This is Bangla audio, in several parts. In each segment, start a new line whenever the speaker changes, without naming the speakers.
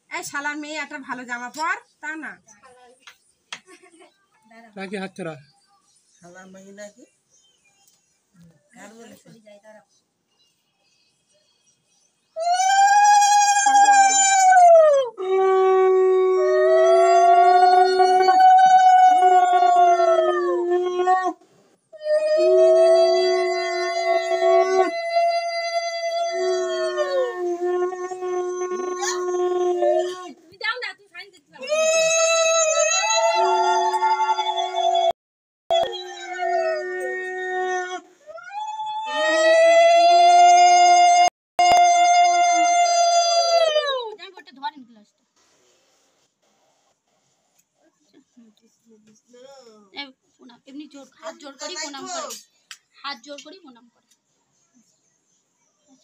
এই শালার মেয়ে একটা ভালো জামা পর তা না
নাকি হাত ছড়া
শালার মেয়ে নাকি কার বলেছে
এমনি জোর হাত জোর করি প্রণাম করে হাত জোর করি প্রণাম করে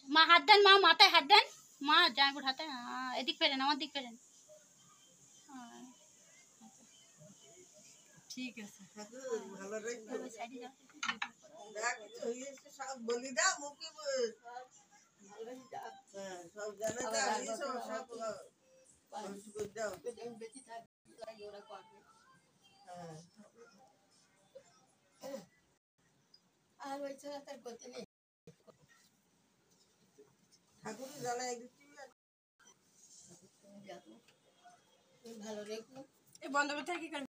মা হাত দেন মা মাথায় হাত দেন মা জামাইপুর হাতে এদিক ফেরেন আমার দিক ফেরেন
ঠিক আছে
ভালো রেখো সব বলি দাও মুখে সব জানে দাও আর ওই ছাড়া তার গতি নেই ঠাকুর জানাই দিচ্ছি ভালো রেখো
এই বন্ধ করতে কি করে